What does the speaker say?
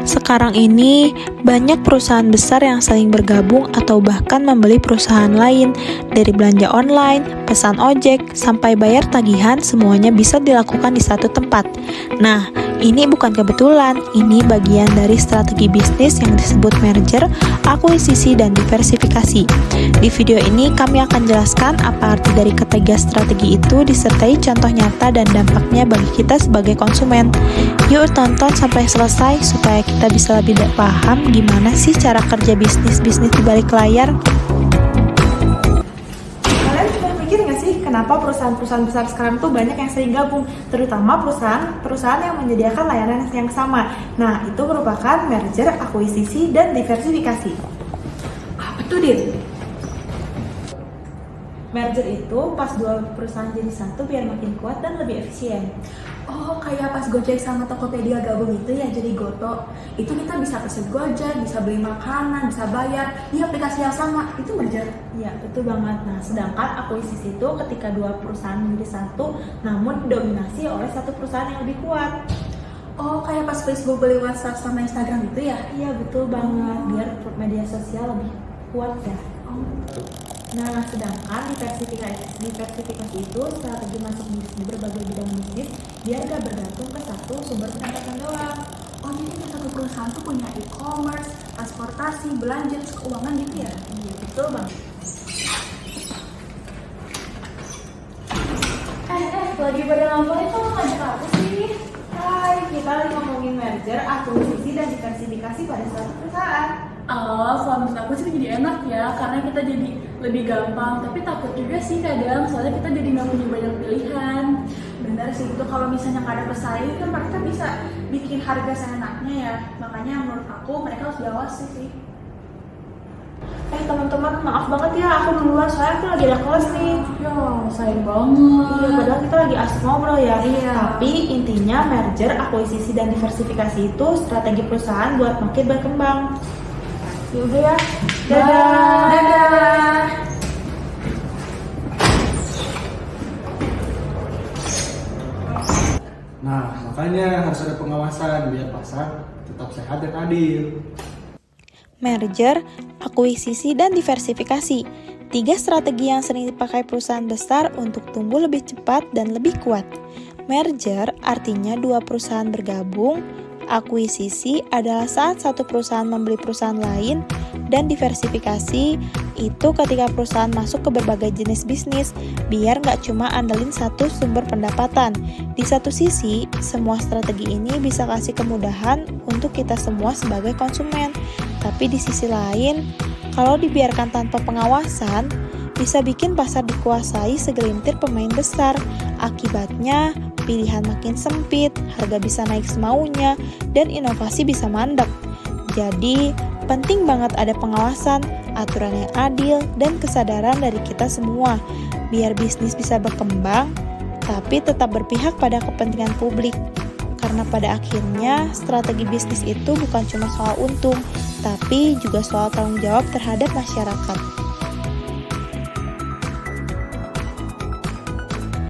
Sekarang ini, banyak perusahaan besar yang saling bergabung atau bahkan membeli perusahaan lain. Dari belanja online, pesan ojek, sampai bayar tagihan, semuanya bisa dilakukan di satu tempat. Nah, ini bukan kebetulan, ini bagian dari strategi bisnis yang disebut merger, akuisisi, dan diversifikasi. Di video ini, kami akan jelaskan apa arti dari ketiga strategi itu disertai contoh nyata dan dampaknya bagi kita sebagai konsumen. Yuk tonton sampai selesai supaya kita bisa lebih paham gimana sih cara kerja bisnis-bisnis di balik layar. Kalian sudah mikir nggak sih kenapa perusahaan-perusahaan besar sekarang tuh banyak yang sering gabung, terutama perusahaan yang menyediakan layanan yang sama. Nah, itu merupakan merger, akuisisi, dan diversifikasi. Apa tuh, Din? Merger itu pas dua perusahaan jadi satu biar makin kuat dan lebih efisien. Oh, kayak pas Gojek sama Tokopedia gabung itu ya jadi Goto. Itu kita bisa pesen Gojek, bisa beli makanan, bisa bayar di aplikasi yang sama. Itu merger. Iya, betul banget. Nah, sedangkan akuisisi itu ketika dua perusahaan menjadi satu, namun didominasi oleh satu perusahaan yang lebih kuat. Oh, kayak pas Facebook beli WhatsApp sama Instagram itu ya? Iya, betul banget. Biar media sosial lebih kuat ya. Nah, sedangkan diversifikasi itu strategi masuk di berbagai bidang bisnis biar gak bergantung ke satu sumber pendapatan doang. Oh, jadi kayak satu perusahaan tuh punya e-commerce, transportasi, belanja, terus keuangan gitu ya? Iya, betul banget. Lagi pada ngapain kok ngajak aku sih? Hai, kita lagi ngomongin merger, akuisisi, dan diversifikasi pada suatu perusahaan. Oh, kalau menurut aku sih jadi enak ya, karena kita jadi lebih gampang. Tapi takut juga sih kadang, soalnya kita jadi nggak punya banyak pilihan. Benar sih, itu kalau misalnya nggak ada pesaing kan mereka bisa bikin harga seenaknya ya. Makanya menurut aku mereka harus diawasi sih. Teman-teman, maaf banget ya, aku duluan soalnya aku lagi ada kelas nih. Ya, sayang banget. Iya, padahal kita lagi asik ngobrol ya. Iya. Tapi intinya merger, akuisisi, dan diversifikasi itu strategi perusahaan buat makin berkembang. Yaudah ya, dadah. Dadah. Nah, makanya harus ada pengawasan biar pasar tetap sehat dan adil. Merger, akuisisi, dan diversifikasi. Tiga strategi yang sering dipakai perusahaan besar untuk tumbuh lebih cepat dan lebih kuat. Merger artinya dua perusahaan bergabung, akuisisi adalah saat satu perusahaan membeli perusahaan lain, dan diversifikasi itu ketika perusahaan masuk ke berbagai jenis bisnis, biar nggak cuma andelin satu sumber pendapatan. Di satu sisi, semua strategi ini bisa kasih kemudahan untuk kita semua sebagai konsumen. Tapi di sisi lain, kalau dibiarkan tanpa pengawasan, bisa bikin pasar dikuasai segelintir pemain besar. Akibatnya, pilihan makin sempit, harga bisa naik semaunya, dan inovasi bisa mandek. Jadi, penting banget ada pengawasan, aturan yang adil, dan kesadaran dari kita semua, biar bisnis bisa berkembang, tapi tetap berpihak pada kepentingan publik. Karena pada akhirnya, strategi bisnis itu bukan cuma soal untung, tapi juga soal tanggung jawab terhadap masyarakat.